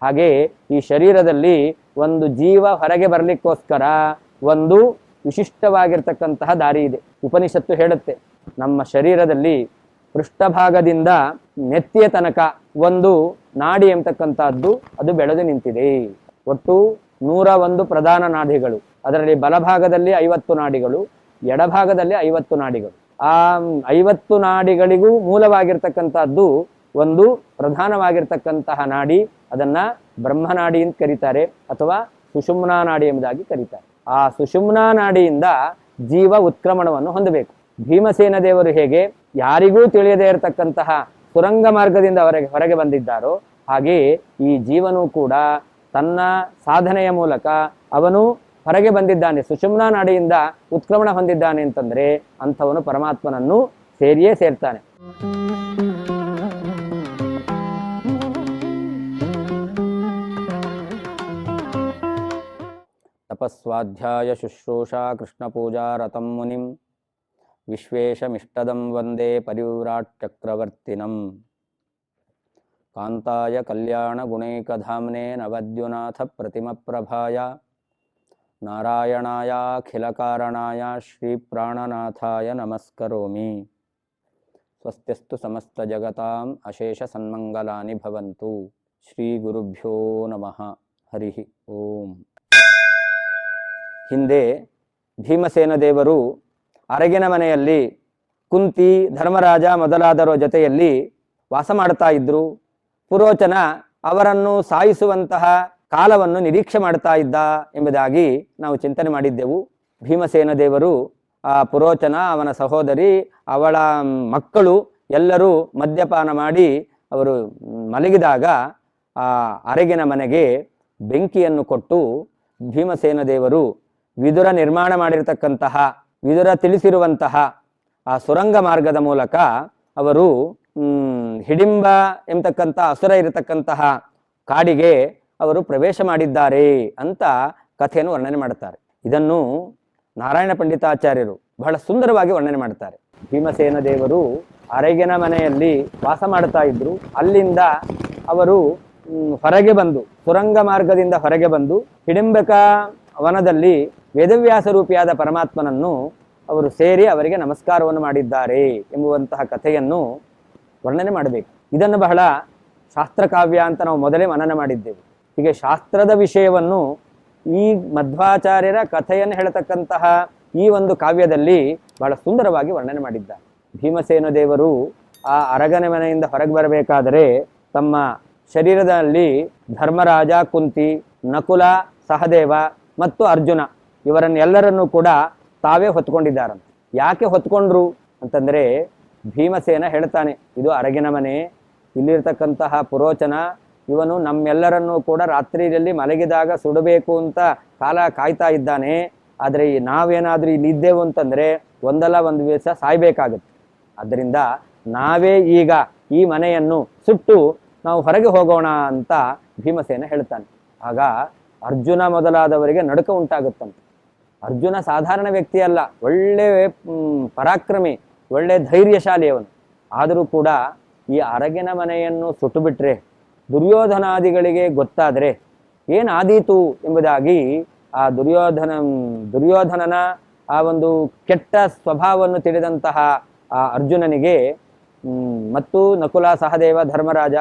ಹಾಗೆಯೇ ಈ ಶರೀರದಲ್ಲಿ ಒಂದು ಜೀವ ಹೊರಗೆ ಬರಲಿಕ್ಕೋಸ್ಕರ ಒಂದು ವಿಶಿಷ್ಟವಾಗಿರ್ತಕ್ಕಂತಹ ದಾರಿ ಇದೆ. ಉಪನಿಷತ್ತು ಹೇಳುತ್ತೆ, ನಮ್ಮ ಶರೀರದಲ್ಲಿ ಪೃಷ್ಠಭಾಗದಿಂದ ನೆತ್ತಿಯ ತನಕ ಒಂದು ನಾಡಿ ಎಂಬತಕ್ಕಂಥದ್ದು ಅದು ಬೆಳೆದು ನಿಂತಿದೆ. ಒಟ್ಟು 101 ಪ್ರಧಾನ ನಾಡಿಗಳು, ಅದರಲ್ಲಿ ಬಲಭಾಗದಲ್ಲಿ 50 ನಾಡಿಗಳು, ಎಡಭಾಗದಲ್ಲಿ 50 ನಾಡಿಗಳು. ಆ 50 ನಾಡಿಗಳಿಗೂ ಮೂಲವಾಗಿರ್ತಕ್ಕಂಥದ್ದು ಒಂದು ಪ್ರಧಾನವಾಗಿರ್ತಕ್ಕಂತಹ ನಾಡಿ, ಅದನ್ನ ಬ್ರಹ್ಮನಾಡಿ ಅಂತ ಕರೀತಾರೆ ಅಥವಾ ಸುಷುಮ್ನಾ ನಾಡಿ ಎಂಬುದಾಗಿ ಕರೀತಾರೆ. ಆ ಸುಷುಮ್ನಾ ನಾಡಿಯಿಂದ ಜೀವ ಉತ್ಕ್ರಮಣವನ್ನು ಹೊಂದಬೇಕು. ಭೀಮಸೇನ ದೇವರು ಹೇಗೆ ಯಾರಿಗೂ ತಿಳಿಯದೇ ಇರತಕ್ಕಂತಹ ಸುರಂಗ ಮಾರ್ಗದಿಂದ ಹೊರಗೆ ಬಂದಿದ್ದಾರೋ, ಹಾಗೆಯೇ ಈ ಜೀವನೂ ಕೂಡ ತನ್ನ ಸಾಧನೆಯ ಮೂಲಕ ಅವನು ಹೊರಗೆ ಬಂದಿದ್ದಾನೆ, ಸುಷುಮ್ನಾ ನಾಡಿಯಿಂದ ಉತ್ಕ್ರಮಣ ಹೊಂದಿದ್ದಾನೆ ಅಂತಂದ್ರೆ ಅಂಥವನು ಪರಮಾತ್ಮನನ್ನು ಸೇರಿಯೇ ಸೇರ್ತಾನೆ. ತಪಸ್ವಾಧ್ಯಾಯ ಶುಶ್ರೂಷಾ ಕೃಷ್ಣ ಪೂಜಾ ರತಂ ಮುನಿಂ ವಿಶ್ವೇಶಮಿಷ್ಟದಂ ವಂದೇ ಪರಿವ್ರಾಟ್ ಚಕ್ರವರ್ತಿನಂ ಕಾಂತಾಯ ಕಲ್ಯಾಣ ಗುಣೈಕಧಾಮ್ನೇ ನವದ್ಯುನಾಥ ಪ್ರತಿಮ ಪ್ರಭಾಯ ನಾರಾಯಣಾಯ ಅಖಿಲ ಕಾರಣಾಯ ಶ್ರೀ ಪ್ರಾಣನಾಥಾಯ ನಮಸ್ಕರೋಮಿ. ಸ್ವಸ್ತ್ಯಸ್ತು ಸಮಸ್ತ ಜಗತಾಂ ಅಶೇಷ ಸನ್ಮಂಗಲಾನಿ ಭವಂತು. ಶ್ರೀ ಗುರುಭ್ಯೋ ನಮಃ. ಹರಿ ಓಂ. ಹಿಂದೆ ಭೀಮಸೇನ ದೇವರು ಅರಗಿನ ಮನೆಯಲ್ಲಿ ಕುಂತಿ, ಧರ್ಮರಾಜ ಮೊದಲಾದರ ಜೊತೆಯಲ್ಲಿ ವಾಸ ಮಾಡ್ತಾ ಇದ್ರು. ಪುರೋಚನ ಅವರನ್ನು ಸಾಯಿಸುವಂತಹ ಕಾಲವನ್ನು ನಿರೀಕ್ಷೆ ಮಾಡ್ತಾ ಇದ್ದ ಎಂಬುದಾಗಿ ನಾವು ಚಿಂತನೆ ಮಾಡಿದ್ದೆವು. ಭೀಮಸೇನ ದೇವರು, ಆ ಪುರೋಚನ, ಅವನ ಸಹೋದರಿ, ಅವಳ ಮಕ್ಕಳು ಎಲ್ಲರೂ ಮದ್ಯಪಾನ ಮಾಡಿ ಅವರು ಮಲಗಿದಾಗ ಆ ಅರಗಿನ ಮನೆಗೆ ಬೆಂಕಿಯನ್ನು ಕೊಟ್ಟು ಭೀಮಸೇನ ದೇವರು ವಿದುರ ನಿರ್ಮಾಣ ಮಾಡಿರತಕ್ಕಂತಹ, ವಿದುರ ತಿಳಿಸಿರುವಂತಹ ಆ ಸುರಂಗ ಮಾರ್ಗದ ಮೂಲಕ ಅವರು ಹಿಡಿಂಬ ಎಂಬತಕ್ಕಂಥ ಅಸುರ ಇರತಕ್ಕಂತಹ ಕಾಡಿಗೆ ಅವರು ಪ್ರವೇಶ ಮಾಡಿದ್ದಾರೆ ಅಂತ ಕಥೆಯನ್ನು ವರ್ಣನೆ ಮಾಡುತ್ತಾರೆ. ಇದನ್ನು ನಾರಾಯಣ ಪಂಡಿತಾಚಾರ್ಯರು ಬಹಳ ಸುಂದರವಾಗಿ ವರ್ಣನೆ ಮಾಡುತ್ತಾರೆ. ಭೀಮಸೇನ ದೇವರು ಅರಗಿನ ಮನೆಯಲ್ಲಿ ವಾಸ ಮಾಡ್ತಾ ಇದ್ರು. ಅಲ್ಲಿಂದ ಅವರು ಹೊರಗೆ ಬಂದು, ಸುರಂಗ ಮಾರ್ಗದಿಂದ ಹೊರಗೆ ಬಂದು ಹಿಡಿಂಬಕ ವನದಲ್ಲಿ ವೇದವ್ಯಾಸ ರೂಪಿಯಾದ ಪರಮಾತ್ಮನನ್ನು ಅವರು ಸೇರಿ ಅವರಿಗೆ ನಮಸ್ಕಾರವನ್ನು ಮಾಡಿದ್ದಾರೆ ಎಂಬುವಂತಹ ಕಥೆಯನ್ನು ವರ್ಣನೆ ಮಾಡಬೇಕು. ಇದನ್ನು ಬಹಳ ಶಾಸ್ತ್ರಕಾವ್ಯ ಅಂತ ನಾವು ಮೊದಲೇ ಮನನ ಮಾಡಿದ್ದೆವು. ಹೀಗೆ ಶಾಸ್ತ್ರದ ವಿಷಯವನ್ನು ಈ ಮಧ್ವಾಚಾರ್ಯರ ಕಥೆಯನ್ನು ಹೇಳತಕ್ಕಂತಹ ಈ ಒಂದು ಕಾವ್ಯದಲ್ಲಿ ಬಹಳ ಸುಂದರವಾಗಿ ವರ್ಣನೆ ಮಾಡಿದ್ದಾರೆ. ಭೀಮಸೇನ ದೇವರು ಆ ಅರಗನೆ ಮನೆಯಿಂದ ಹೊರಗೆ ಬರಬೇಕಾದರೆ ತಮ್ಮ ಶರೀರದಲ್ಲಿ ಧರ್ಮರಾಜ, ಕುಂತಿ, ನಕುಲ, ಸಹದೇವ ಮತ್ತು ಅರ್ಜುನ ಇವರನ್ನೆಲ್ಲರನ್ನೂ ಕೂಡ ತಾವೇ ಹೊತ್ಕೊಂಡಿದ್ದಾರಂತೆ. ಯಾಕೆ ಹೊತ್ಕೊಂಡ್ರು ಅಂತಂದರೆ, ಭೀಮಸೇನ ಹೇಳ್ತಾನೆ, ಇದು ಅರಗಿನ ಮನೆ, ಇಲ್ಲಿರ್ತಕ್ಕಂತಹ ಪುರೋಚನ ಇವನು ನಮ್ಮೆಲ್ಲರನ್ನೂ ಕೂಡ ರಾತ್ರಿಯಲ್ಲಿ ಮಲಗಿದಾಗ ಸುಡಬೇಕು ಅಂತ ಕಾಯ್ತಾ ಇದ್ದಾನೆ. ಆದರೆ ನಾವೇನಾದರೂ ಇಲ್ಲಿ ಇದ್ದೇವು ಅಂತಂದರೆ ಒಂದಲ್ಲ ಒಂದು ದಿವಸ ಸಾಯ್ಬೇಕಾಗುತ್ತೆ. ಆದ್ದರಿಂದ ನಾವೇ ಈಗ ಈ ಮನೆಯನ್ನು ಸುಟ್ಟು ನಾವು ಹೊರಗೆ ಹೋಗೋಣ ಅಂತ ಭೀಮಸೇನ ಹೇಳ್ತಾನೆ. ಆಗ ಅರ್ಜುನ ಮೊದಲಾದವರಿಗೆ ನಡುಕ ಉಂಟಾಗುತ್ತಂತೆ. ಅರ್ಜುನ ಸಾಧಾರಣ ವ್ಯಕ್ತಿ ಅಲ್ಲ, ಒಳ್ಳೆ ಪರಾಕ್ರಮಿ, ಒಳ್ಳೆ ಧೈರ್ಯಶಾಲಿ ಅವನು. ಆದರೂ ಕೂಡ ಈ ಅರಗಿನ ಮನೆಯನ್ನು ಸುಟ್ಟು ಬಿಟ್ರೆ ದುರ್ಯೋಧನಾದಿಗಳಿಗೆ ಗೊತ್ತಾದರೆ ಏನಾದೀತು ಎಂಬುದಾಗಿ ಆ ದುರ್ಯೋಧನನ ಆ ಒಂದು ಕೆಟ್ಟ ಸ್ವಭಾವವನ್ನು ತಿಳಿದಂತಹ ಆ ಅರ್ಜುನನಿಗೆ ಮತ್ತು ನಕುಲ, ಸಹದೇವ, ಧರ್ಮರಾಜ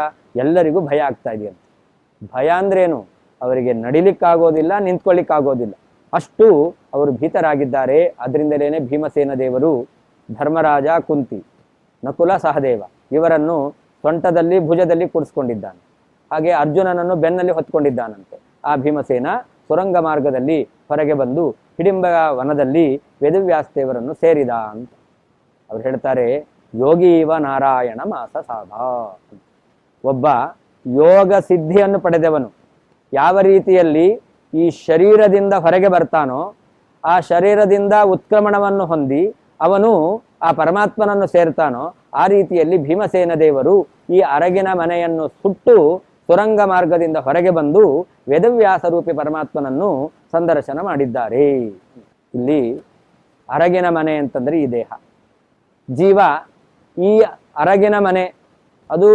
ಎಲ್ಲರಿಗೂ ಭಯ ಆಗ್ತಾ ಇದೆಯಂತೆ. ಭಯ ಅಂದ್ರೇನು? ಅವರಿಗೆ ನಡಿಲಿಕ್ಕಾಗೋದಿಲ್ಲ, ನಿಂತ್ಕೊಳ್ಳಿಕ್ಕಾಗೋದಿಲ್ಲ, ಅಷ್ಟು ಅವರು ಭೀತರಾಗಿದ್ದಾರೆ. ಅದರಿಂದಲೇ ಭೀಮಸೇನ ದೇವರು ಧರ್ಮರಾಜ, ಕುಂತಿ, ನಕುಲ, ಸಹದೇವ ಇವರನ್ನು ಸೊಂಟದಲ್ಲಿ ಭುಜದಲ್ಲಿ ಕೂಡಿಸ್ಕೊಂಡಿದ್ದಾನೆ. ಹಾಗೆ ಅರ್ಜುನನನ್ನು ಬೆನ್ನಲ್ಲಿ ಹೊತ್ಕೊಂಡಿದ್ದಾನಂತೆ. ಆ ಭೀಮಸೇನ ಸುರಂಗ ಮಾರ್ಗದಲ್ಲಿ ಹೊರಗೆ ಬಂದು ಹಿಡಿಂಬ ವನದಲ್ಲಿ ವೇದವ್ಯಾಸ ದೇವರನ್ನು ಸೇರಿದ ಅಂತ ಅವ್ರು ಹೇಳ್ತಾರೆ. ಯೋಗೀವ ನಾರಾಯಣ ಮಾಸ ಸಾಧ. ಒಬ್ಬ ಯೋಗ ಸಿದ್ಧಿಯನ್ನು ಪಡೆದವನು ಯಾವ ರೀತಿಯಲ್ಲಿ ಈ ಶರೀರದಿಂದ ಹೊರಗೆ ಬರ್ತಾನೋ, ಆ ಶರೀರದಿಂದ ಉತ್ಕ್ರಮಣವನ್ನು ಹೊಂದಿ ಅವನು ಆ ಪರಮಾತ್ಮನನ್ನು ಸೇರ್ತಾನೋ, ಆ ರೀತಿಯಲ್ಲಿ ಭೀಮಸೇನ ದೇವರು ಈ ಅರಗಿನ ಮನೆಯನ್ನು ಸುಟ್ಟು ಸುರಂಗ ಮಾರ್ಗದಿಂದ ಹೊರಗೆ ಬಂದು ವೇದವ್ಯಾಸ ರೂಪಿ ಪರಮಾತ್ಮನನ್ನು ಸಂದರ್ಶನ ಮಾಡಿದ್ದಾರೆ. ಇಲ್ಲಿ ಅರಗಿನ ಮನೆ ಅಂತಂದ್ರೆ ಈ ದೇಹ, ಜೀವ. ಈ ಅರಗಿನ ಮನೆ ಅದು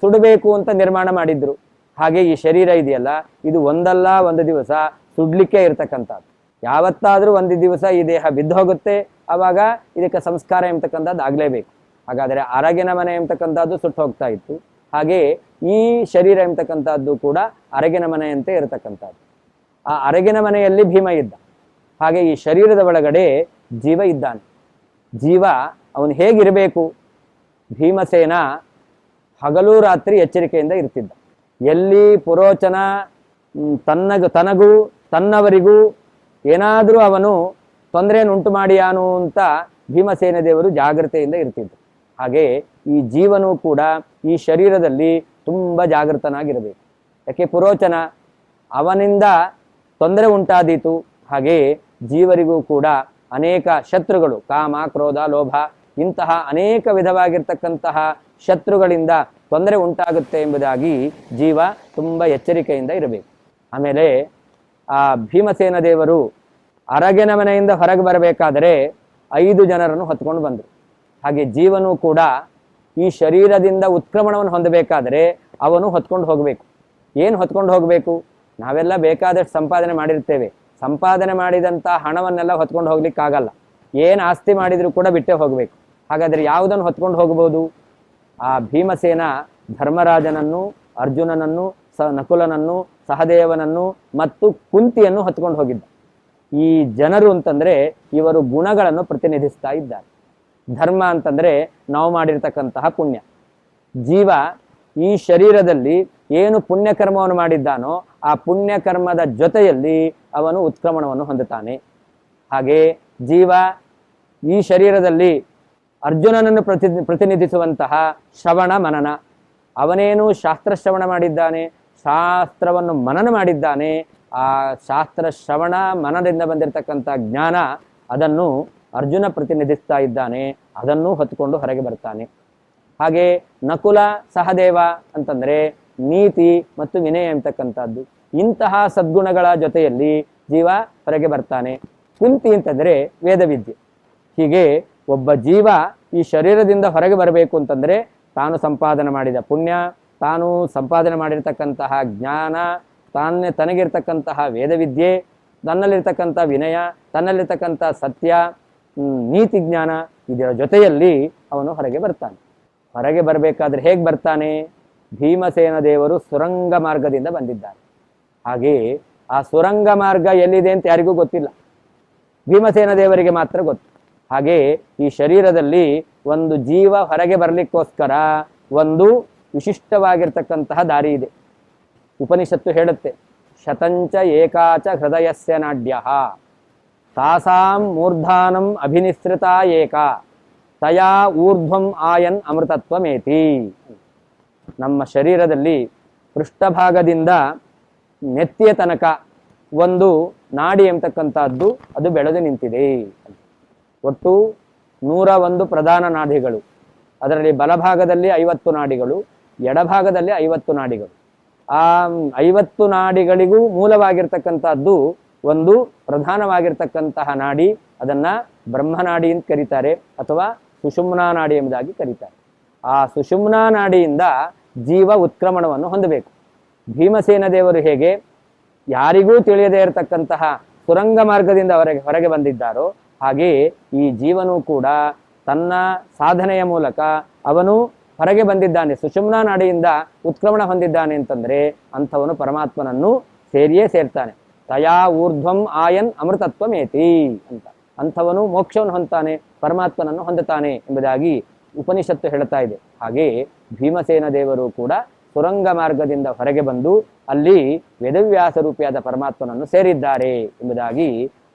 ಸುಡಬೇಕು ಅಂತ ನಿರ್ಮಾಣ ಮಾಡಿದ್ರು. ಹಾಗೆ ಈ ಶರೀರ ಇದೆಯಲ್ಲ, ಇದು ಒಂದಲ್ಲ ಒಂದು ದಿವಸ ಸುಡ್ಲಿಕ್ಕೆ ಇರ್ತಕ್ಕಂಥದ್ದು. ಯಾವತ್ತಾದರೂ ಒಂದು ದಿವಸ ಈ ದೇಹ ಬಿದ್ದು ಹೋಗುತ್ತೆ, ಆವಾಗ ಇದಕ್ಕೆ ಸಂಸ್ಕಾರ ಎಂಬತಕ್ಕಂಥದ್ದು ಆಗಲೇಬೇಕು. ಹಾಗಾದರೆ ಅರಗಿನ ಮನೆ ಎಂಬತಕ್ಕಂಥದ್ದು ಸುಟ್ಟು ಹೋಗ್ತಾ ಇತ್ತು, ಹಾಗೆ ಈ ಶರೀರ ಎಂಬತಕ್ಕಂಥದ್ದು ಕೂಡ ಅರಗಿನ ಮನೆಯಂತೆ ಇರತಕ್ಕಂಥದ್ದು. ಆ ಅರಗಿನ ಮನೆಯಲ್ಲಿ ಭೀಮ ಇದ್ದ, ಹಾಗೆ ಈ ಶರೀರದ ಒಳಗಡೆ ಜೀವ ಇದ್ದಾನೆ. ಜೀವ ಅವನು ಹೇಗಿರಬೇಕು? ಭೀಮಸೇನ ಹಗಲು ರಾತ್ರಿ ಎಚ್ಚರಿಕೆಯಿಂದ ಇರ್ತಿದ್ದ. ಎಲ್ಲಿ ಪುರೋಚನ ತನಗೂ ತನ್ನವರಿಗೂ ಏನಾದರೂ ಅವನು ತೊಂದರೆಯನ್ನುಂಟು ಮಾಡಿಯಾನು ಅಂತ ಭೀಮಸೇನ ದೇವರು ಜಾಗೃತೆಯಿಂದ ಇರ್ತಿದ್ದರು. ಹಾಗೆ ಈ ಜೀವನೂ ಕೂಡ ಈ ಶರೀರದಲ್ಲಿ ತುಂಬ ಜಾಗೃತನಾಗಿರಬೇಕು. ಯಾಕೆ? ಪುರೋಚನ ಅವನಿಂದ ತೊಂದರೆ ಉಂಟಾದೀತು, ಹಾಗೆ ಜೀವರಿಗೂ ಕೂಡ ಅನೇಕ ಶತ್ರುಗಳು, ಕಾಮ, ಕ್ರೋಧ, ಲೋಭ ಇಂತಹ ಅನೇಕ ವಿಧವಾಗಿರ್ತಕ್ಕಂತಹ ಶತ್ರುಗಳಿಂದ ತೊಂದರೆ ಉಂಟಾಗುತ್ತೆ ಎಂಬುದಾಗಿ ಜೀವ ತುಂಬ ಎಚ್ಚರಿಕೆಯಿಂದ ಇರಬೇಕು. ಆಮೇಲೆ ಆ ಭೀಮಸೇನ ದೇವರು ಅರಗಿನ ಮನೆಯಿಂದ ಹೊರಗೆ ಬರಬೇಕಾದರೆ 5 ಜನರನ್ನು ಹೊತ್ಕೊಂಡು ಬಂದರು. ಹಾಗೆ ಜೀವನೂ ಕೂಡ ಈ ಶರೀರದಿಂದ ಉತ್ಕ್ರಮಣವನ್ನು ಹೊಂದಬೇಕಾದರೆ ಅವನು ಹೊತ್ಕೊಂಡು ಹೋಗಬೇಕು. ಏನು ಹೊತ್ಕೊಂಡು ಹೋಗಬೇಕು? ನಾವೆಲ್ಲ ಬೇಕಾದಷ್ಟು ಸಂಪಾದನೆ ಮಾಡಿರ್ತೇವೆ, ಸಂಪಾದನೆ ಮಾಡಿದಂಥ ಹಣವನ್ನೆಲ್ಲ ಹೊತ್ಕೊಂಡು ಹೋಗ್ಲಿಕ್ಕಾಗಲ್ಲ. ಏನು ಆಸ್ತಿ ಮಾಡಿದರೂ ಕೂಡ ಬಿಟ್ಟೇ ಹೋಗಬೇಕು. ಹಾಗಾದರೆ ಯಾವುದನ್ನು ಹೊತ್ಕೊಂಡು ಹೋಗ್ಬೋದು? ಆ ಭೀಮಸೇನ ಧರ್ಮರಾಜನನ್ನು, ಅರ್ಜುನನನ್ನು, ನಕುಲನನ್ನು, ಸಹದೇವನನ್ನು ಮತ್ತು ಕುಂತಿಯನ್ನು ಹೊತ್ಕೊಂಡು ಹೋಗಿದ್ದ. ಈ ಜನರು ಅಂತಂದರೆ ಇವರು ಗುಣಗಳನ್ನು ಪ್ರತಿನಿಧಿಸ್ತಾ ಇದ್ದಾರೆ. ಧರ್ಮ ಅಂತಂದರೆ ನಾವು ಮಾಡಿರ್ತಕ್ಕಂತಹ ಪುಣ್ಯ. ಜೀವ ಈ ಶರೀರದಲ್ಲಿ ಏನು ಪುಣ್ಯಕರ್ಮವನ್ನು ಮಾಡಿದ್ದಾನೋ ಆ ಪುಣ್ಯಕರ್ಮದ ಜೊತೆಯಲ್ಲಿ ಅವನು ಉತ್ಕ್ರಮಣವನ್ನು ಹೊಂದುತ್ತಾನೆ. ಹಾಗೆ ಜೀವ ಈ ಶರೀರದಲ್ಲಿ ಅರ್ಜುನನನ್ನು ಪ್ರತಿನಿಧಿಸುವಂತಹ ಶ್ರವಣ ಮನನ, ಅವನೇನು ಶಾಸ್ತ್ರ ಶ್ರವಣ ಮಾಡಿದ್ದಾನೆ, ಶಾಸ್ತ್ರವನ್ನು ಮನನ ಮಾಡಿದ್ದಾನೆ. ಆ ಶಾಸ್ತ್ರ ಶ್ರವಣ ಮನದಿಂದ ಬಂದಿರತಕ್ಕಂಥ ಜ್ಞಾನ ಅದನ್ನು ಅರ್ಜುನ ಪ್ರತಿನಿಧಿಸ್ತಾ ಇದ್ದಾನೆ, ಅದನ್ನು ಹೊತ್ತುಕೊಂಡು ಹೊರಗೆ ಬರ್ತಾನೆ. ಹಾಗೆ ನಕುಲ ಸಹದೇವ ಅಂತಂದರೆ ನೀತಿ ಮತ್ತು ವಿನಯ ಎಂಬತಕ್ಕಂಥದ್ದು. ಇಂತಹ ಸದ್ಗುಣಗಳ ಜೊತೆಯಲ್ಲಿ ಜೀವ ಹೊರಗೆ ಬರ್ತಾನೆ. ಕುಂತಿ ಅಂತಂದರೆ ವೇದವಿದ್ಯೆ. ಹೀಗೆ ಒಬ್ಬ ಜೀವ ಈ ಶರೀರದಿಂದ ಹೊರಗೆ ಬರಬೇಕು ಅಂತಂದರೆ ತಾನು ಸಂಪಾದನೆ ಮಾಡಿದ ಪುಣ್ಯ, ತಾನು ಸಂಪಾದನೆ ಮಾಡಿರ್ತಕ್ಕಂತಹ ಜ್ಞಾನ, ತನಗಿರ್ತಕ್ಕಂತಹ ವೇದವಿದ್ಯೆ, ತನ್ನಲ್ಲಿರ್ತಕ್ಕಂಥ ವಿನಯ, ತನ್ನಲ್ಲಿರ್ತಕ್ಕಂಥ ಸತ್ಯ, ನೀತಿ ಜ್ಞಾನ, ಇದರ ಜೊತೆಯಲ್ಲಿ ಅವನು ಹೊರಗೆ ಬರ್ತಾನೆ. ಹೊರಗೆ ಬರಬೇಕಾದ್ರೆ ಹೇಗೆ ಬರ್ತಾನೆ? ಭೀಮಸೇನ ದೇವರು ಸುರಂಗ ಮಾರ್ಗದಿಂದ ಬಂದಿದ್ದಾರೆ. ಹಾಗೆಯೇ ಆ ಸುರಂಗ ಮಾರ್ಗ ಎಲ್ಲಿದೆ ಅಂತ ಯಾರಿಗೂ ಗೊತ್ತಿಲ್ಲ, ಭೀಮಸೇನ ದೇವರಿಗೆ ಮಾತ್ರ ಗೊತ್ತು. ಹಾಗೆ ಈ ಶರೀರದಲ್ಲಿ ಒಂದು ಜೀವ ಹೊರಗೆ ಬರಲಿಕ್ಕೋಸ್ಕರ ಒಂದು ವಿಶಿಷ್ಟವಾಗಿರ್ತಕ್ಕಂತಹ ದಾರಿ ಇದೆ. ಉಪನಿಷತ್ತು ಹೇಳುತ್ತೆ, ಶತಂಚ ಏಕಾಚ ಹೃದಯಸ್ಯ ನಾಡ್ಯ ತಾಸಾಂ ಮೂರ್ಧಾನಂ ಅಭಿನಿಸೃತ ಏಕ ತಯಾ ಊರ್ಧ್ವಂ ಆಯನ್ ಅಮೃತತ್ವಮೇತಿ. ನಮ್ಮ ಶರೀರದಲ್ಲಿ ಪೃಷ್ಠಭಾಗದಿಂದ ನೆತ್ತಿಯ ತನಕ ಒಂದು ನಾಡಿ ಎಂಬತಕ್ಕಂಥದ್ದು ಅದು ಬೆಳೆದು ನಿಂತಿದೆ. ಒಟ್ಟು 101 ಪ್ರಧಾನ ನಾಡಿಗಳು. ಅದರಲ್ಲಿ ಬಲಭಾಗದಲ್ಲಿ 50 ನಾಡಿಗಳು, ಎಡಭಾಗದಲ್ಲಿ 50 ನಾಡಿಗಳು. ಆ 50 ನಾಡಿಗಳಿಗೂ ಮೂಲವಾಗಿರ್ತಕ್ಕಂಥದ್ದು ಒಂದು ಪ್ರಧಾನವಾಗಿರ್ತಕ್ಕಂತಹ ನಾಡಿ, ಅದನ್ನು ಬ್ರಹ್ಮನಾಡಿ ಅಂತ ಕರೀತಾರೆ ಅಥವಾ ಸುಷುಮ್ನಾ ನಾಡಿ ಎಂಬುದಾಗಿ ಕರೀತಾರೆ. ಆ ಸುಷುಮ್ನಾ ನಾಡಿಯಿಂದ ಜೀವ ಉತ್ಕ್ರಮಣವನ್ನು ಹೊಂದಬೇಕು. ಭೀಮಸೇನ ದೇವರು ಹೇಗೆ ಯಾರಿಗೂ ತಿಳಿಯದೇ ಇರತಕ್ಕಂತಹ ಸುರಂಗ ಮಾರ್ಗದಿಂದ ಹೊರಗೆ ಬಂದಿದ್ದಾರೋ, ಹಾಗೆಯೇ ಈ ಜೀವನೂ ಕೂಡ ತನ್ನ ಸಾಧನೆಯ ಮೂಲಕ ಅವನು ಹೊರಗೆ ಬಂದಿದ್ದಾನೆ, ಸುಷುಮ್ನಾ ನಾಡಿಯಿಂದ ಉತ್ಕ್ರಮಣ ಹೊಂದಿದ್ದಾನೆ ಅಂತಂದರೆ ಅಂಥವನು ಪರಮಾತ್ಮನನ್ನು ಸೇರಿಯೇ ಸೇರ್ತಾನೆ. ತಯಾ ಊರ್ಧ್ವಂ ಆಯನ್ ಅಮೃತತ್ವಮೇತಿ ಅಂತ. ಅಂಥವನು ಮೋಕ್ಷವನ್ನು ಹೊಂದ್ತಾನೆ, ಪರಮಾತ್ಮನನ್ನು ಹೊಂದುತ್ತಾನೆ ಎಂಬುದಾಗಿ ಉಪನಿಷತ್ತು ಹೇಳ್ತಾ ಇದೆ. ಹಾಗೆಯೇ ಭೀಮಸೇನ ದೇವರು ಕೂಡ ಸುರಂಗ ಮಾರ್ಗದಿಂದ ಹೊರಗೆ ಬಂದು ಅಲ್ಲಿ ವೇದವ್ಯಾಸ ರೂಪಿಯಾದ ಪರಮಾತ್ಮನನ್ನು ಸೇರಿದ್ದಾರೆ ಎಂಬುದಾಗಿ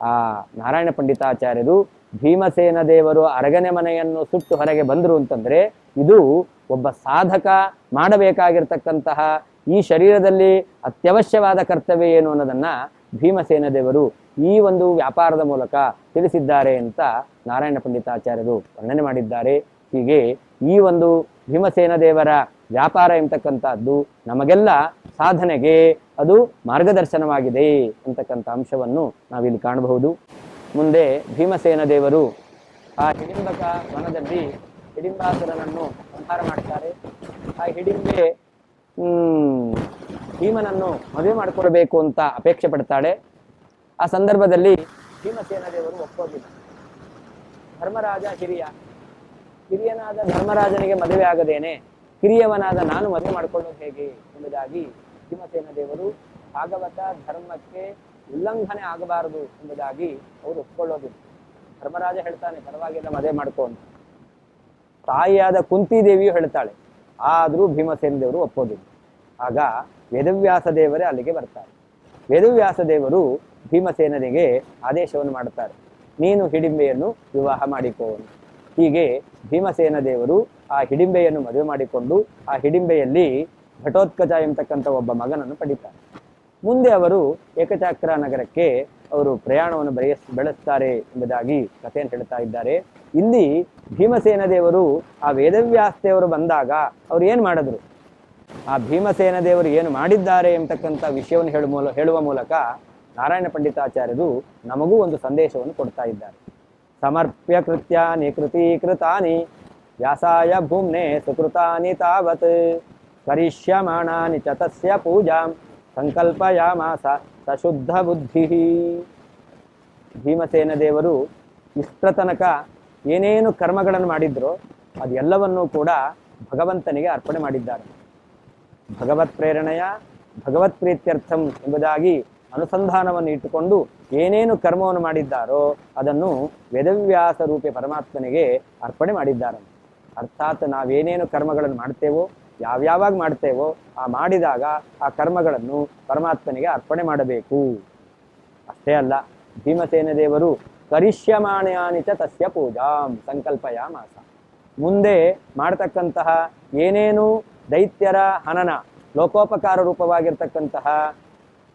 ಆ ನಾರಾಯಣ ಪಂಡಿತಾಚಾರ್ಯರು ಭೀಮಸೇನ ದೇವರು ಅರಗನೆ ಮನೆಯನ್ನು ಸುಟ್ಟು ಹೊರಗೆ ಬಂದರು ಅಂತಂದರೆ ಇದು ಒಬ್ಬ ಸಾಧಕ ಮಾಡಬೇಕಾಗಿರ್ತಕ್ಕಂತಹ ಈ ಶರೀರದಲ್ಲಿ ಅತ್ಯವಶ್ಯವಾದ ಕರ್ತವ್ಯ ಏನು ಅನ್ನೋದನ್ನು ಭೀಮಸೇನ ದೇವರು ಈ ಒಂದು ವ್ಯಾಪಾರದ ಮೂಲಕ ತಿಳಿಸಿದ್ದಾರೆ ಅಂತ ನಾರಾಯಣ ಪಂಡಿತಾಚಾರ್ಯರು ವರ್ಣನೆ ಮಾಡಿದ್ದಾರೆ. ಹೀಗೆ ಈ ಒಂದು ಭೀಮಸೇನ ದೇವರ ವ್ಯಾಪಾರ ಎಂಬತಕ್ಕಂಥದ್ದು ನಮಗೆಲ್ಲ ಸಾಧನೆಗೆ ಅದು ಮಾರ್ಗದರ್ಶನವಾಗಿದೆ ಅಂತಕ್ಕಂಥ ಅಂಶವನ್ನು ನಾವಿಲ್ಲಿ ಕಾಣಬಹುದು. ಮುಂದೆ ಭೀಮಸೇನ ದೇವರು ಆ ಹಿಡಿಂಬಕ ವನದಲ್ಲಿ ಹಿಡಿಂಬಾಸುರನನ್ನು ಸಂಹಾರ ಮಾಡ್ತಾರೆ. ಆ ಹಿಡಿಂಬೆ ಭೀಮನನ್ನು ಮದುವೆ ಮಾಡಿಕೊಡ್ಬೇಕು ಅಂತ ಅಪೇಕ್ಷೆ ಪಡ್ತಾಳೆ. ಆ ಸಂದರ್ಭದಲ್ಲಿ ಭೀಮಸೇನ ದೇವರು ಒಪ್ಪೋದಿಲ್ಲ. ಧರ್ಮರಾಜ ಹಿರಿಯನಾದ ಧರ್ಮರಾಜನಿಗೆ ಮದುವೆ ಆಗದೇನೆ ಕಿರಿಯವನಾದ ನಾನು ಮದುವೆ ಮಾಡಿಕೊಳ್ಳೋದು ಹೇಗೆ ಎಂಬುದಾಗಿ ಭೀಮಸೇನ ದೇವರು ಭಾಗವತ ಧರ್ಮಕ್ಕೆ ಉಲ್ಲಂಘನೆ ಆಗಬಾರದು ಎಂಬುದಾಗಿ ಅವರು ಒಪ್ಕೊಳ್ಳೋದಿಲ್ಲ. ಧರ್ಮರಾಜ ಹೇಳ್ತಾನೆ, ಪರವಾಗಿಲ್ಲ ಮದುವೆ ಮಾಡ್ಕೊ ಅಂತ. ತಾಯಿಯಾದ ಕುಂತಿದೇವಿಯು ಹೇಳ್ತಾಳೆ, ಆದರೂ ಭೀಮಸೇನ ದೇವರು ಒಪ್ಪೋದಿಲ್ಲ. ಆಗ ವೇದವ್ಯಾಸ ದೇವರೇ ಅಲ್ಲಿಗೆ ಬರ್ತಾರೆ. ವೇದವ್ಯಾಸ ದೇವರು ಭೀಮಸೇನನಿಗೆ ಆದೇಶವನ್ನು ಮಾಡುತ್ತಾರೆ, ನೀನು ಹಿಡಿಂಬೆಯನ್ನು ವಿವಾಹ ಮಾಡಿಕೋ. ಹೀಗೆ ಭೀಮಸೇನ ದೇವರು ಆ ಹಿಡಿಂಬೆಯನ್ನು ಮದುವೆ ಮಾಡಿಕೊಂಡು ಆ ಹಿಡಿಂಬೆಯಲ್ಲಿ ಘಟೋತ್ಕಚ ಎಂಬತಕ್ಕಂಥ ಒಬ್ಬ ಮಗನನ್ನು ಪಡಿತಾರೆ. ಮುಂದೆ ಅವರು ಏಕಚಕ್ರ ನಗರಕ್ಕೆ ಅವರು ಪ್ರಯಾಣವನ್ನು ಬೆಳೆಸ್ತಾರೆ ಎಂಬುದಾಗಿ ಕಥೆಯನ್ನು ಹೇಳ್ತಾ ಇದ್ದಾರೆ. ಇಲ್ಲಿ ಭೀಮಸೇನ ದೇವರು ಆ ವೇದವ್ಯಾಸ ದೇವರು ಬಂದಾಗ ಅವ್ರು ಏನು ಮಾಡಿದ್ರು, ಆ ಭೀಮಸೇನ ದೇವರು ಏನು ಮಾಡಿದ್ದಾರೆ ಎಂಬತಕ್ಕಂಥ ವಿಷಯವನ್ನು ಹೇಳುವ ಮೂಲಕ ನಾರಾಯಣ ಪಂಡಿತಾಚಾರ್ಯರು ನಮಗೂ ಒಂದು ಸಂದೇಶವನ್ನು ಕೊಡ್ತಾ ಇದ್ದಾರೆ. ಸಮರ್ಪ್ಯ ಕೃತ್ಯಾನಿ ಕೃತೀಕೃತಾನಿ ವ್ಯಾಸಾಯ ಭೂಮ್ನೆ ಸುಕೃತಾನಿ ತಾವತ್ ಕರಿಷ್ಯಮಾಣಾನಿ ಚ ತಸ್ಯ ಪೂಜಾಂ ಸಂಕಲ್ಪಯಾಮಾಸ ಸಶುದ್ಧ ಬುದ್ಧಿ. ಭೀಮಸೇನ ದೇವರು ಇಷ್ಟರ ತನಕ ಏನೇನು ಕರ್ಮಗಳನ್ನು ಮಾಡಿದ್ರೋ ಅದೆಲ್ಲವನ್ನೂ ಕೂಡ ಭಗವಂತನಿಗೆ ಅರ್ಪಣೆ ಮಾಡಿದ್ದಾರೆ. ಭಗವತ್ ಪ್ರೇರಣೆಯ ಭಗವತ್ ಪ್ರೀತ್ಯರ್ಥಂ ಎಂಬುದಾಗಿ ಅನುಸಂಧಾನವನ್ನು ಇಟ್ಟುಕೊಂಡು ಏನೇನು ಕರ್ಮವನ್ನು ಮಾಡಿದ್ದಾರೋ ಅದನ್ನು ವೇದವ್ಯಾಸ ರೂಪಿ ಪರಮಾತ್ಮನಿಗೆ ಅರ್ಪಣೆ ಮಾಡಿದ್ದಾರೆ. ಅರ್ಥಾತ್ ನಾವೇನೇನು ಕರ್ಮಗಳನ್ನು ಮಾಡ್ತೇವೋ, ಯಾವ್ಯಾವಾಗ ಮಾಡ್ತೇವೋ ಆ ಮಾಡಿದಾಗ ಆ ಕರ್ಮಗಳನ್ನು ಪರಮಾತ್ಮನಿಗೆ ಅರ್ಪಣೆ ಮಾಡಬೇಕು. ಅಷ್ಟೇ ಅಲ್ಲ, ಭೀಮಸೇನ ದೇವರು ಕರಿಷ್ಯಮಾಣಯಾನಿ ಚ ತಸ್ಯ ಪೂಜಾಂ ಸಂಕಲ್ಪಯಾಮಾಸ. ಮುಂದೆ ಮಾಡತಕ್ಕಂತಹ ಏನೇನು ದೈತ್ಯರ ಹನನ ಲೋಕೋಪಕಾರ ರೂಪವಾಗಿರ್ತಕ್ಕಂತಹ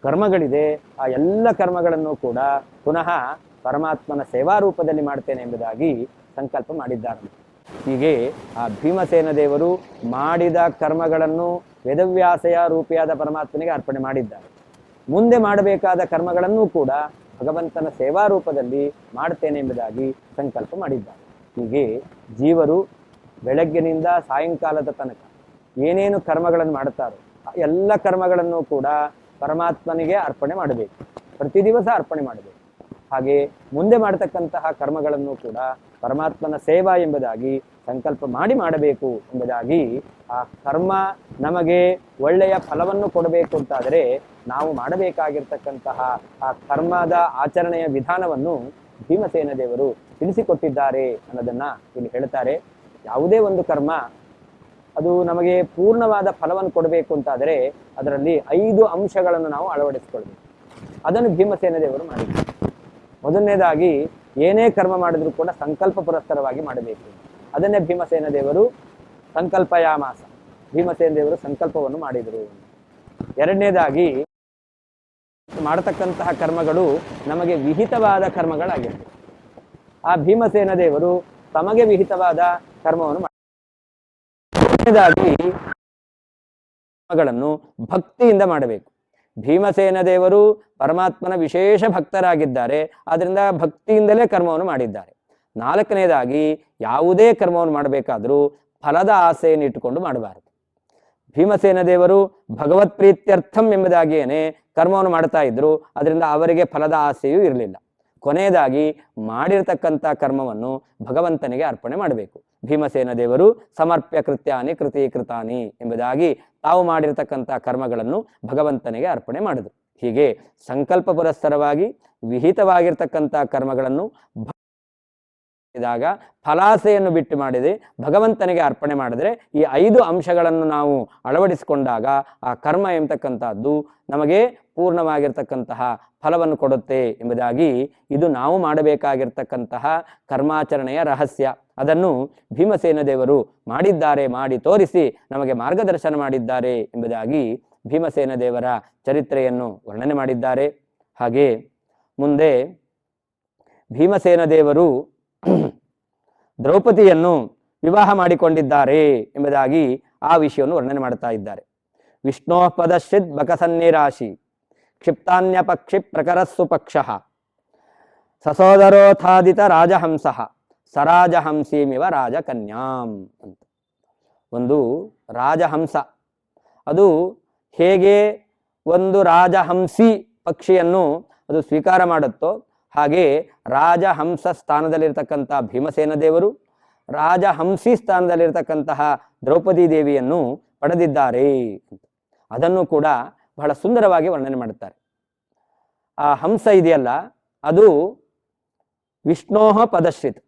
ಕರ್ಮಗಳಿದೆ, ಆ ಎಲ್ಲ ಕರ್ಮಗಳನ್ನು ಕೂಡ ಪುನಃ ಪರಮಾತ್ಮನ ಸೇವಾ ರೂಪದಲ್ಲಿ ಮಾಡ್ತೇನೆ ಎಂಬುದಾಗಿ ಸಂಕಲ್ಪ ಮಾಡಿದ್ದಾರೆ. ಹೀಗೆ ಆ ಭೀಮಸೇನ ದೇವರು ಮಾಡಿದ ಕರ್ಮಗಳನ್ನು ವೇದವ್ಯಾಸಯ ರೂಪಿಯಾದ ಪರಮಾತ್ಮನಿಗೆ ಅರ್ಪಣೆ ಮಾಡಿದ್ದಾರೆ. ಮುಂದೆ ಮಾಡಬೇಕಾದ ಕರ್ಮಗಳನ್ನೂ ಕೂಡ ಭಗವಂತನ ಸೇವಾ ರೂಪದಲ್ಲಿ ಮಾಡ್ತೇನೆ ಎಂಬುದಾಗಿ ಸಂಕಲ್ಪ ಮಾಡಿದ್ದಾರೆ. ಹೀಗೆ ಜೀವರು ಬೆಳಗ್ಗಿನಿಂದ ಸಾಯಂಕಾಲದ ತನಕ ಏನೇನು ಕರ್ಮಗಳನ್ನು ಮಾಡುತ್ತಾರೋ ಆ ಎಲ್ಲ ಕರ್ಮಗಳನ್ನು ಕೂಡ ಪರಮಾತ್ಮನಿಗೆ ಅರ್ಪಣೆ ಮಾಡಬೇಕು, ಪ್ರತಿ ದಿವಸ ಅರ್ಪಣೆ ಮಾಡಬೇಕು. ಹಾಗೆ ಮುಂದೆ ಮಾಡತಕ್ಕಂತಹ ಕರ್ಮಗಳನ್ನು ಕೂಡ ಪರಮಾತ್ಮನ ಸೇವಾ ಎಂಬುದಾಗಿ ಸಂಕಲ್ಪ ಮಾಡಬೇಕು ಎಂಬುದಾಗಿ ಆ ಕರ್ಮ ನಮಗೆ ಒಳ್ಳೆಯ ಫಲವನ್ನು ಕೊಡಬೇಕು ಅಂತಾದರೆ ನಾವು ಮಾಡಬೇಕಾಗಿರ್ತಕ್ಕಂತಹ ಆ ಕರ್ಮದ ಆಚರಣೆಯ ವಿಧಾನವನ್ನು ಭೀಮಸೇನ ದೇವರು ತಿಳಿಸಿಕೊಟ್ಟಿದ್ದಾರೆ ಅನ್ನೋದನ್ನ ಇಲ್ಲಿ ಹೇಳ್ತಾರೆ. ಯಾವುದೇ ಒಂದು ಕರ್ಮ ಅದು ನಮಗೆ ಪೂರ್ಣವಾದ ಫಲವನ್ನು ಕೊಡಬೇಕು ಅಂತಾದರೆ ಅದರಲ್ಲಿ 5 ಅಂಶಗಳನ್ನು ನಾವು ಅಳವಡಿಸಿಕೊಳ್ಬೇಕು. ಅದನ್ನು ಭೀಮಸೇನ ದೇವರು ಮಾಡಿದ್ದಾರೆ. ಮೊದಲನೇದಾಗಿ ಏನೇ ಕರ್ಮ ಮಾಡಿದ್ರು ಕೂಡ ಸಂಕಲ್ಪ ಪುರಸ್ಸರವಾಗಿ ಮಾಡಬೇಕು. ಅದನ್ನೇ ಭೀಮಸೇನ ದೇವರು ಸಂಕಲ್ಪಯಾಮಾಸ, ಭೀಮಸೇನ ದೇವರು ಸಂಕಲ್ಪವನ್ನು ಮಾಡಿದರು. ಎರಡನೇದಾಗಿ ಮಾಡತಕ್ಕಂತಹ ಕರ್ಮಗಳು ನಮಗೆ ವಿಹಿತವಾದ ಕರ್ಮಗಳಾಗಿವೆ. ಆ ಭೀಮಸೇನ ದೇವರು ತಮಗೆ ವಿಹಿತವಾದ ಕರ್ಮವನ್ನು ಕರ್ಮಗಳನ್ನು ಭಕ್ತಿಯಿಂದ ಮಾಡಬೇಕು. ಭೀಮಸೇನ ದೇವರು ಪರಮಾತ್ಮನ ವಿಶೇಷ ಭಕ್ತರಾಗಿದ್ದಾರೆ, ಆದ್ದರಿಂದ ಭಕ್ತಿಯಿಂದಲೇ ಕರ್ಮವನ್ನು ಮಾಡಿದ್ದಾರೆ. ನಾಲ್ಕನೇದಾಗಿ ಯಾವುದೇ ಕರ್ಮವನ್ನು ಮಾಡಬೇಕಾದರೂ ಫಲದ ಆಸೆಯನ್ನು ಇಟ್ಟುಕೊಂಡು ಮಾಡಬಾರದು. ಭೀಮಸೇನ ದೇವರು ಭಗವತ್ ಪ್ರೀತ್ಯರ್ಥಂ ಎಂಬುದಾಗಿಯೇ ಕರ್ಮವನ್ನು ಮಾಡ್ತಾ ಇದ್ರು, ಅದರಿಂದ ಅವರಿಗೆ ಫಲದ ಆಸೆಯೂ ಇರಲಿಲ್ಲ. ಕೊನೆಯದಾಗಿ ಮಾಡಿರತಕ್ಕಂಥ ಕರ್ಮವನ್ನು ಭಗವಂತನಿಗೆ ಅರ್ಪಣೆ ಮಾಡಬೇಕು. ಭೀಮಸೇನ ದೇವರು ಸಮರ್ಪ್ಯ ಕೃತ್ಯಾನಿ ಕೃತೀಕೃತಾನಿ ಎಂಬುದಾಗಿ ತಾವು ಮಾಡಿರತಕ್ಕಂಥ ಕರ್ಮಗಳನ್ನು ಭಗವಂತನಿಗೆ ಅರ್ಪಣೆ ಮಾಡಿದರು. ಹೀಗೆ ಸಂಕಲ್ಪ ಪುರಸ್ಸರವಾಗಿ ವಿಹಿತವಾಗಿರ್ತಕ್ಕಂಥ ಕರ್ಮಗಳನ್ನು ಫಲಾಸೆಯನ್ನು ಬಿಟ್ಟು ಮಾಡಿದೆ ಭಗವಂತನಿಗೆ ಅರ್ಪಣೆ ಮಾಡಿದರೆ ಈ 5 ಅಂಶಗಳನ್ನು ನಾವು ಅಳವಡಿಸಿಕೊಂಡಾಗ ಆ ಕರ್ಮ ಎಂಬತಕ್ಕಂಥದ್ದು ನಮಗೆ ಪೂರ್ಣವಾಗಿರ್ತಕ್ಕಂತಹ ಫಲವನ್ನು ಕೊಡುತ್ತೆ ಎಂಬುದಾಗಿ ಇದು ನಾವು ಮಾಡಬೇಕಾಗಿರ್ತಕ್ಕಂತಹ ಕರ್ಮಾಚರಣೆಯ ರಹಸ್ಯ. ಅದನ್ನು ಭೀಮಸೇನ ದೇವರು ಮಾಡಿದ್ದಾರೆ, ಮಾಡಿ ತೋರಿಸಿ ನಮಗೆ ಮಾರ್ಗದರ್ಶನ ಮಾಡಿದ್ದಾರೆ ಎಂಬುದಾಗಿ ಭೀಮಸೇನ ದೇವರ ಚರಿತ್ರೆಯನ್ನು ವರ್ಣನೆ ಮಾಡಿದ್ದಾರೆ. ಹಾಗೆ ಮುಂದೆ ಭೀಮಸೇನ ದೇವರು ದ್ರೌಪದಿಯನ್ನು ವಿವಾಹ ಮಾಡಿಕೊಂಡಿದ್ದಾರೆ ಎಂಬುದಾಗಿ ಆ ವಿಷಯವನ್ನು ವರ್ಣನೆ ಮಾಡ್ತಾ ಇದ್ದಾರೆ. ವಿಷ್ಣೋ ಪದಶ್ಚಿತ್ ಬಕಸನ್ನಿರಾಶಿ ಕ್ಷಿಪ್ತಾನ್ಯ ಪಕ್ಷಿ ಪ್ರಕರಸ್ಸು ಪಕ್ಷ ಸಸೋದರೋಥಾದಿತ ರಾಜಹಂಸ ಸರಾಜಹಂಸೀಮಿವ ರಾಜಕನ್ಯಾಂ ಅಂತ. ಒಂದು ರಾಜಹಂಸ ಅದು ಹೇಗೆ ಒಂದು ರಾಜಹಂಸಿ ಪಕ್ಷಿಯನ್ನು ಅದು ಸ್ವೀಕಾರ ಮಾಡುತ್ತೋ ಹಾಗೆ ರಾಜಹಂಸ ಸ್ಥಾನದಲ್ಲಿರ್ತಕ್ಕಂಥ ಭೀಮಸೇನ ದೇವರು ರಾಜಹಂಸಿ ಸ್ಥಾನದಲ್ಲಿರ್ತಕ್ಕಂತಹ ದ್ರೌಪದಿ ದೇವಿಯನ್ನು ಪಡೆದಿದ್ದಾರೆ. ಅದನ್ನು ಕೂಡ ಬಹಳ ಸುಂದರವಾಗಿ ವರ್ಣನೆ ಮಾಡುತ್ತಾರೆ. ಆ ಹಂಸ ಇದೆಯಲ್ಲ ಅದು ವಿಷ್ಣೋಹ ಪದಶ್ರಿತ್.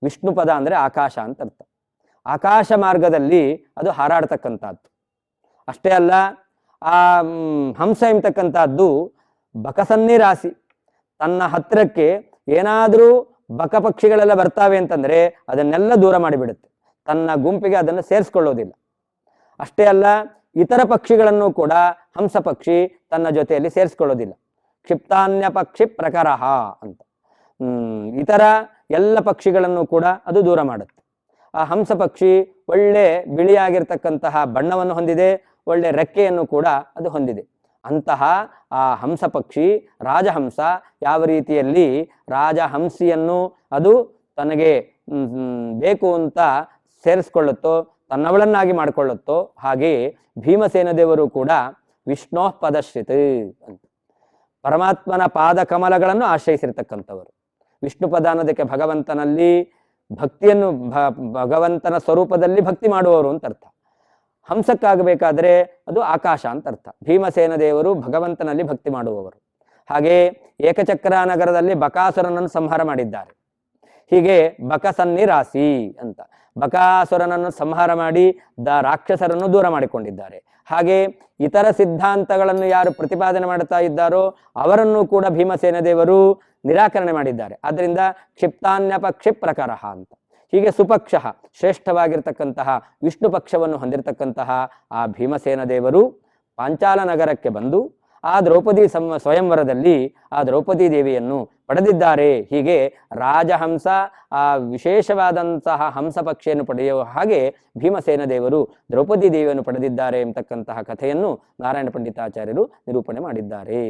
ವಿಷ್ಣು ಪದ ಅಂದರೆ ಆಕಾಶ ಅಂತ ಅರ್ಥ. ಆಕಾಶ ಮಾರ್ಗದಲ್ಲಿ ಅದು ಹಾರಾಡ್ತಕ್ಕಂಥದ್ದು. ಅಷ್ಟೇ ಅಲ್ಲ, ಆ ಹಂಸ ಎಂಬತಕ್ಕಂಥದ್ದು ಬಕಸನ್ನಿ ರಾಶಿ. ತನ್ನ ಹತ್ತಿರಕ್ಕೆ ಏನಾದರೂ ಬಕ ಪಕ್ಷಿಗಳೆಲ್ಲ ಬರ್ತಾವೆ ಅಂತಂದರೆ ಅದನ್ನೆಲ್ಲ ದೂರ ಮಾಡಿಬಿಡುತ್ತೆ. ತನ್ನ ಗುಂಪಿಗೆ ಅದನ್ನು ಸೇರಿಸ್ಕೊಳ್ಳೋದಿಲ್ಲ. ಅಷ್ಟೇ ಅಲ್ಲ, ಇತರ ಪಕ್ಷಿಗಳನ್ನು ಕೂಡ ಹಂಸ ಪಕ್ಷಿ ತನ್ನ ಜೊತೆಯಲ್ಲಿ ಸೇರಿಸ್ಕೊಳ್ಳೋದಿಲ್ಲ. ಕ್ಷಿಪ್ತಾನ್ಯ ಪಕ್ಷಿ ಪ್ರಕರಹ ಅಂತ ಇತರ ಎಲ್ಲ ಪಕ್ಷಿಗಳನ್ನು ಕೂಡ ಅದು ದೂರ ಮಾಡುತ್ತೆ. ಆ ಹಂಸ ಪಕ್ಷಿ ಒಳ್ಳೆ ಬಿಳಿಯಾಗಿರ್ತಕ್ಕಂತಹ ಬಣ್ಣವನ್ನು ಹೊಂದಿದೆ, ಒಳ್ಳೆ ರೆಕ್ಕೆಯನ್ನು ಕೂಡ ಅದು ಹೊಂದಿದೆ. ಅಂತಹ ಆ ಹಂಸ ಪಕ್ಷಿ ರಾಜಹಂಸ ಯಾವ ರೀತಿಯಲ್ಲಿ ರಾಜಹಂಸಿಯನ್ನು ಅದು ತನಗೆ ಬೇಕು ಅಂತ ಸೇರಿಸ್ಕೊಳ್ಳುತ್ತೋ, ತನ್ನವಳನ್ನಾಗಿ ಮಾಡಿಕೊಳ್ಳುತ್ತೋ, ಹಾಗೆ ಭೀಮಸೇನ ದೇವರು ಕೂಡ ವಿಷ್ಣೋ ಪದಶ್ರಿತ್ ಅಂತ ಪರಮಾತ್ಮನ ಪಾದ ಕಮಲಗಳನ್ನು ಆಶ್ರಯಿಸಿರ್ತಕ್ಕಂಥವರು. ವಿಷ್ಣು ಪದ ಅನ್ನೋದಕ್ಕೆ ಭಗವಂತನಲ್ಲಿ ಭಕ್ತಿಯನ್ನು ಭಗವಂತನ ಸ್ವರೂಪದಲ್ಲಿ ಭಕ್ತಿ ಮಾಡುವವರು ಅಂತ ಅರ್ಥ. ಹಂಸಕ್ಕಾಗಬೇಕಾದ್ರೆ ಅದು ಆಕಾಶ ಅಂತ ಅರ್ಥ. ಭೀಮಸೇನ ದೇವರು ಭಗವಂತನಲ್ಲಿ ಭಕ್ತಿ ಮಾಡುವವರು. ಹಾಗೆ ಏಕಚಕ್ರ ನಗರದಲ್ಲಿ ಬಕಾಸುರನನ್ನು ಸಂಹಾರ ಮಾಡಿದ್ದಾರೆ. ಹೀಗೆ ಬಕಸನ್ನಿ ರಾಶಿ ಅಂತ ಬಕಾಸುರನನ್ನು ಸಂಹಾರ ಮಾಡಿ ರಾಕ್ಷಸರನ್ನು ದೂರ ಮಾಡಿಕೊಂಡಿದ್ದಾರೆ. ಹಾಗೆ ಇತರ ಸಿದ್ಧಾಂತಗಳನ್ನು ಯಾರು ಪ್ರತಿಪಾದನೆ ಮಾಡ್ತಾ ಇದ್ದಾರೋ ಅವರನ್ನು ಕೂಡ ಭೀಮಸೇನ ದೇವರು ನಿರಾಕರಣೆ ಮಾಡಿದ್ದಾರೆ. ಆದ್ದರಿಂದ ಕ್ಷಿಪ್ತಾನ್ಯ ಪಕ್ಷಿ ಪ್ರಕರಹ ಅಂತ ಹೀಗೆ ಸುಪಕ್ಷ ಶ್ರೇಷ್ಠವಾಗಿರ್ತಕ್ಕಂತಹ ವಿಷ್ಣು ಪಕ್ಷವನ್ನು ಹೊಂದಿರತಕ್ಕಂತಹ ಆ ಭೀಮಸೇನ ದೇವರು ಪಾಂಚಾಲ ನಗರಕ್ಕೆ ಬಂದು ಆ ದ್ರೌಪದಿ ಸ್ವಯಂವರದಲ್ಲಿ ಆ ದ್ರೌಪದಿ ದೇವಿಯನ್ನು ಪಡೆದಿದ್ದಾರೆ. ಹೀಗೆ ರಾಜಹಂಸ ಆ ವಿಶೇಷವಾದಂತಹ ಹಂಸ ಪಕ್ಷಿಯನ್ನು ಪಡೆಯುವ ಹಾಗೆ ಭೀಮಸೇನ ದೇವರು ದ್ರೌಪದಿ ದೇವಿಯನ್ನು ಪಡೆದಿದ್ದಾರೆ ಎಂಬತಕ್ಕಂತಹ ಕಥೆಯನ್ನು ನಾರಾಯಣ ಪಂಡಿತಾಚಾರ್ಯರು ನಿರೂಪಣೆ ಮಾಡಿದ್ದಾರೆ.